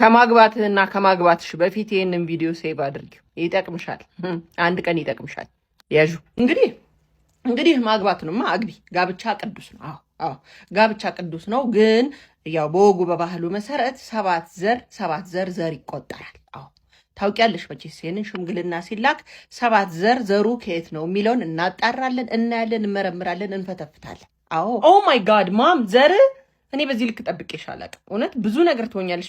ከማግባትህና ከማግባትሽ በፊት ይሄንን ቪዲዮ ሴቭ አድርጊው። ይጠቅምሻል፣ አንድ ቀን ይጠቅምሻል። ያዡ እንግዲህ ማግባትንማ አግቢ። ጋብቻ ቅዱስ ነው። አዎ ጋብቻ ቅዱስ ነው። ግን ያው በወጉ በባህሉ መሰረት ሰባት ዘር ይቆጠራል። አዎ ታውቂያለሽ መቼስ ይሄንን ሽምግልና ሲላክ 7 ዘሩ ከየት ነው የሚለውን እናጣራለን፣ እናያለን፣ እንመረምራለን፣ እንፈተፍታለን። አዎ ኦ ማይ ጋድ ማም ዘር እኔ በዚህ ልክ ጠብቄሽ አላውቅም። እውነት ብዙ ነገር ትሆኛለሽ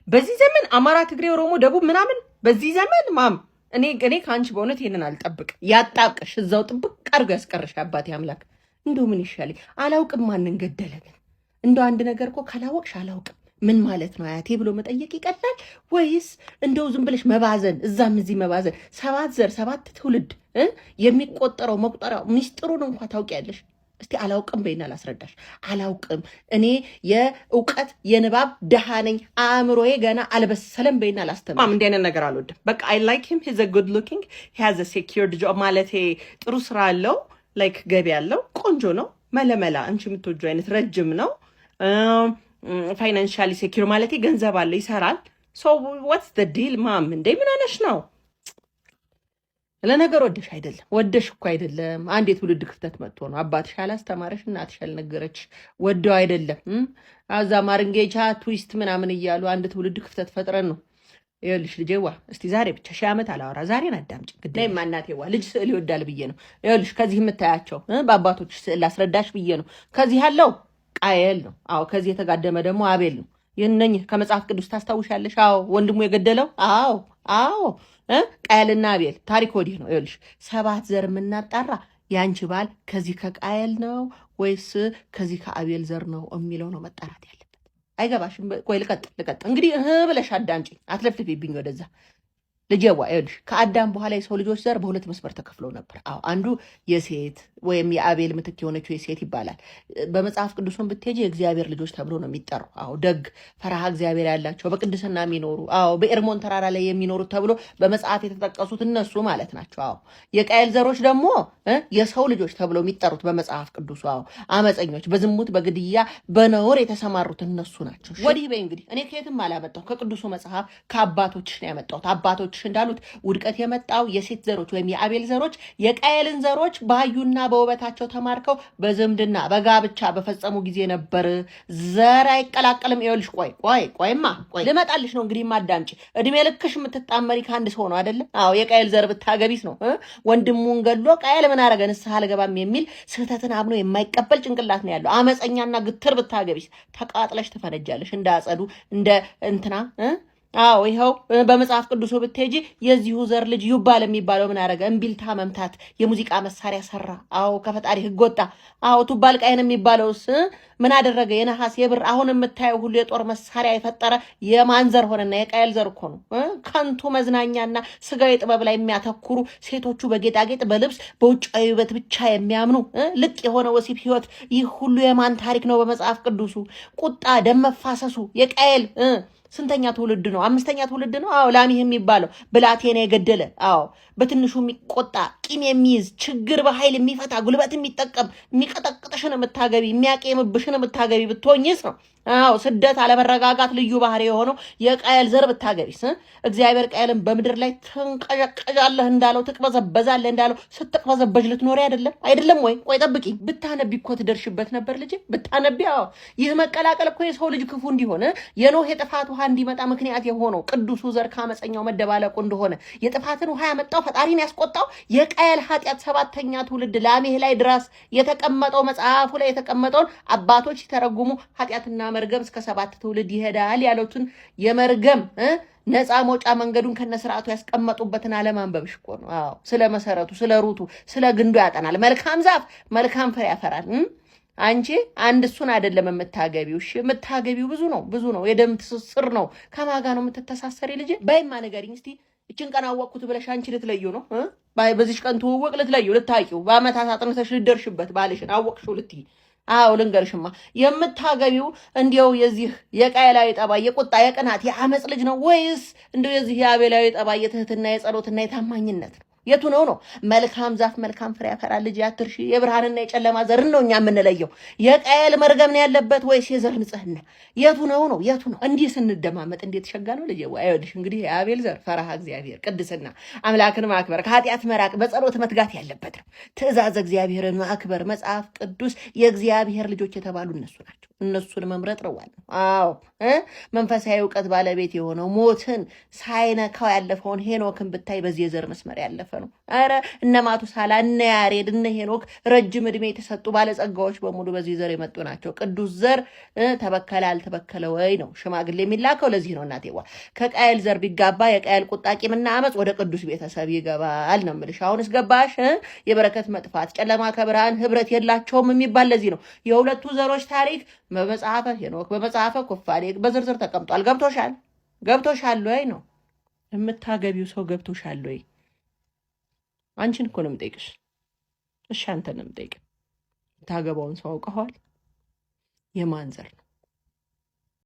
በዚህ ዘመን፣ አማራ፣ ትግሬ፣ ኦሮሞ፣ ደቡብ ምናምን በዚህ ዘመን ማም እኔ ከአንቺ በእውነት ይሄንን አልጠብቅም። ያጣብቅሽ እዛው ጥብቅ አድርጎ ያስቀርሽ አባቴ አምላክ። እንደው ምን ይሻለኝ አላውቅም። ማንን ገደለ ግን? እንደው አንድ ነገር እኮ ካላወቅሽ አላውቅም ምን ማለት ነው አያቴ ብሎ መጠየቅ ይቀላል ወይስ እንደው ዝም ብለሽ መባዘን እዛም እዚህ መባዘን? 7 ትውልድ የሚቆጠረው መቁጠሪያው ሚስጥሩን እንኳን ታውቂያለሽ? እስቲ አላውቅም በይና ላስረዳሽ። አላውቅም እኔ የእውቀት የንባብ ደሃ ነኝ፣ አእምሮዬ ገና አልበሰለም በይና ላስተምር። ማም እንዲህ አይነት ነገር አልወድም። በቃ አይ ላይክ ሂም ሂዝ አ ጉድ ሉኪንግ ሂ ሃዝ አ ሴኪርድ ጆብ ማለት ጥሩ ስራ አለው፣ ላይክ ገቢ አለው፣ ቆንጆ ነው፣ መለመላ አንቺ የምትወጂው አይነት ረጅም ነው፣ ፋይናንሻሊ ሴኪር ማለት ገንዘብ አለ፣ ይሰራል። ሶ ዋትስ ዘ ዲል ማም? እንዴ ምን ሆነሽ ነው? ለነገር ወደሽ አይደለም፣ ወደሽ እኮ አይደለም። አንድ የትውልድ ክፍተት መጥቶ ነው። አባትሽ አላስተማረሽ፣ እናትሽ አልነገረች፣ ወደው አይደለም። አዛ ማርንጌቻ ትዊስት ምናምን እያሉ አንድ ትውልድ ክፍተት ፈጥረን ነው። ይኸውልሽ ልጄዋ እስቲ ዛሬ ብቻ 1000 ዓመት አላወራ፣ ዛሬን አዳምጪ። ግዴ ማናቴዋ ልጅ ስዕል ይወዳል ብዬ ነው። ይኸውልሽ ከዚህ የምታያቸው በአባቶች ስዕል ላስረዳሽ ብዬ ነው። ከዚህ ያለው ቃየል ነው። አዎ ከዚህ የተጋደመ ደግሞ አቤል ነው። ይህነኝ ከመጽሐፍ ቅዱስ ታስታውሻለሽ? አዎ ወንድሙ የገደለው አዎ ቃየልና አቤል ታሪክ ወዲህ ነው። ይኸውልሽ 7 ዘር የምናጣራ ያንቺ ባል ከዚህ ከቃየል ነው ወይስ ከዚህ ከአቤል ዘር ነው የሚለው ነው መጣራት ያለበት። አይገባሽም? ቆይ ልቀጥ እንግዲህ ብለሽ አዳምጪ፣ አትለፍልፊብኝ ወደዛ ልጄዋ። ይኸውልሽ ከአዳም በኋላ የሰው ልጆች ዘር በሁለት መስመር ተከፍለው ነበር። አዎ አንዱ የሴት ወይም የአቤል ምትክ የሆነችው የሴት ይባላል። በመጽሐፍ ቅዱስን ብትሄጂ የእግዚአብሔር ልጆች ተብሎ ነው የሚጠሩ። አዎ ደግ ፈራሃ እግዚአብሔር ያላቸው በቅድስና የሚኖሩ አዎ በኤርሞን ተራራ ላይ የሚኖሩት ተብሎ በመጽሐፍ የተጠቀሱት እነሱ ማለት ናቸው። አዎ የቃየል ዘሮች ደግሞ የሰው ልጆች ተብሎ የሚጠሩት በመጽሐፍ ቅዱስ አዎ አመፀኞች፣ በዝሙት በግድያ በነውር የተሰማሩት እነሱ ናቸው። ወዲህ በይ እንግዲህ እኔ ከየትም አላመጣሁ ከቅዱሱ መጽሐፍ ከአባቶችሽ ነው ያመጣሁት። አባቶች እንዳሉት ውድቀት የመጣው የሴት ዘሮች ወይም የአቤል ዘሮች የቃየልን ዘሮች ባዩና በውበታቸው ተማርከው በዝምድና በጋብቻ በፈጸሙ ጊዜ ነበር። ዘር አይቀላቀልም። ይኸውልሽ ቆይማ ልመጣልሽ ነው እንግዲህ ማዳምጪ። እድሜ ልክሽ የምትጣመሪ ከአንድ ሰው ነው አይደለም? አዎ የቃየል ዘር ብታገቢስ ነው ወንድሙን ገድሎ ቃየል ምን አረገ ንስሐ አልገባም የሚል ስህተትን አምኖ የማይቀበል ጭንቅላት ነው ያለው። አመፀኛና ግትር ብታገቢስ ተቃጥለሽ ትፈነጃለሽ እንዳጸዱ እንደ እንትና አዎ ይኸው በመጽሐፍ ቅዱስ ብትሄጂ የዚሁ ዘር ልጅ ይባል የሚባለው ምን አረገ? እምቢልታ መምታት የሙዚቃ መሳሪያ ሰራ። አዎ ከፈጣሪ ሕግ ወጣ። አዎ ቱባል ቃየን የሚባለውስ ምን አደረገ? የነሐስ የብር አሁን የምታየው ሁሉ የጦር መሳሪያ የፈጠረ የማን ዘር ሆነና? የቃየል ዘር እኮ ነው። ከንቱ መዝናኛና ስጋዊ ጥበብ ላይ የሚያተኩሩ ሴቶቹ በጌጣጌጥ በልብስ በውጫዊ ውበት ብቻ የሚያምኑ ልቅ የሆነ ወሲብ ህይወት፣ ይህ ሁሉ የማን ታሪክ ነው? በመጽሐፍ ቅዱሱ ቁጣ ደም መፋሰሱ የቃየል ስንተኛ ትውልድ ነው? 5ኛ ትውልድ ነው። አዎ ላሚህ የሚባለው ብላቴና የገደለ አዎ በትንሹ የሚቆጣ ቂም የሚይዝ ችግር በኃይል የሚፈታ ጉልበት የሚጠቀም የሚቀጠቅጥሽን የምታገቢ የሚያቄምብሽን የምታገቢ ብትሆኝስ ነው። አዎ ስደት አለመረጋጋት ልዩ ባህሪ የሆነው የቃየል ዘር ብታገቢስ? እግዚአብሔር ቃየልን በምድር ላይ ትንቀዠቀዣለህ እንዳለው ትቅበዘበዛለህ እንዳለው ስትቅበዘበዥ ልትኖሪ አይደለም ወይ? ቆይ ጠብቂ። ብታነቢ እኮ ትደርሽበት ነበር ልጄ ብታነቢ። አዎ ይህ መቀላቀል እኮ የሰው ልጅ ክፉ እንዲሆን የኖህ የጥፋት ውሃ እንዲመጣ ምክንያት የሆነው ቅዱሱ ዘር ከአመፀኛው መደባለቁ እንደሆነ የጥፋትን ውሃ ያመጣው ፈጣሪን ያስቆጣው የቃየል ኃጢአት 7ኛ ትውልድ ላሜህ ላይ ድረስ የተቀመጠው መጽሐፉ ላይ የተቀመጠውን አባቶች ሲተረጉሙ ኃጢአትና መርገም እስከ 7 ትውልድ ይሄዳል ያሉትን የመርገም ነፃ መውጫ መንገዱን ከነስርዓቱ ያስቀመጡበትን አለማንበብሽ እኮ ነው። አዎ ስለ መሰረቱ ስለ ሩቱ ስለ ግንዱ ያጠናል። መልካም ዛፍ መልካም ፍሬ ያፈራል። አንቺ አንድ እሱን አይደለም የምታገቢው። እሺ የምታገቢው ብዙ ነው። የደም ትስስር ነው። ከማጋ ነው የምትተሳሰሪ ልጅ። በይማ ንገሪኝ እስቲ እችን ቀን አወቅኩት ብለሽ አንቺ ልትለዩ ነው? በዚች ቀን ትውውቅ ልትለዩ ልታቂው በአመታት አጥንተሽ ልደርሽበት ባልሽን አወቅሽው ልትይ። አዎ ልንገርሽማ የምታገቢው እንዲያው የዚህ የቃየላዊ ጠባይ የቁጣ የቅናት የአመፅ ልጅ ነው ወይስ እንዲያው የዚህ የአቤላዊ ጠባይ የትህትና የጸሎትና የታማኝነት ነው? የቱ ነው? መልካም ዛፍ መልካም ፍሬ ያፈራል ልጅ አትርሺ። የብርሃንና የጨለማ ዘርን ነው እኛ የምንለየው። የቃየል መርገም ነው ያለበት ወይስ የዘር ንጽህና? የቱ ነው? እንዲህ ስንደማመጥ እንዴት ሸጋ ነው ልጅ። አይወድሽ እንግዲህ የአቤል ዘር ፈራሃ እግዚአብሔር፣ ቅድስና፣ አምላክን ማክበር፣ ከኃጢአት መራቅ፣ በጸሎት መትጋት ያለበት ነው። ትእዛዝ እግዚአብሔርን ማክበር። መጽሐፍ ቅዱስ የእግዚአብሔር ልጆች የተባሉ እነሱ ናቸው። እነሱን መምረጥ ረዋል። አዎ መንፈሳዊ እውቀት ባለቤት የሆነው ሞትን ሳይነካው ያለፈውን ሄኖክን ብታይ በዚህ የዘር መስመር ያለፈ ነው። አረ እነ ማቱሳላ እነ ያሬድ እነ ሄኖክ ረጅም እድሜ የተሰጡ ባለጸጋዎች በሙሉ በዚህ ዘር የመጡ ናቸው። ቅዱስ ዘር ተበከለ አልተበከለ ወይ ነው ሽማግሌ የሚላከው። ለዚህ ነው እናቴዋ ከቃየል ዘር ቢጋባ የቃየል ቁጣ ቂምና አመፅ ወደ ቅዱስ ቤተሰብ ይገባል ነው የምልሽ። አሁንስ ገባሽ? የበረከት መጥፋት ጨለማ ከብርሃን ህብረት የላቸውም የሚባል ለዚህ ነው። የሁለቱ ዘሮች ታሪክ በመጽሐፈ ሄኖክ በመጽሐፈ ኩፋሌ በዝርዝር ተቀምጧል። ገብቶሻል ወይ ነው የምታገቢው ሰው ገብቶሻል ወይ? አንቺን እኮ ነው የምጠይቅሽ። እሺ አንተን ነው የምጠይቅ። የምታገባውን ሰው አውቀዋል? የማን ዘር ነው?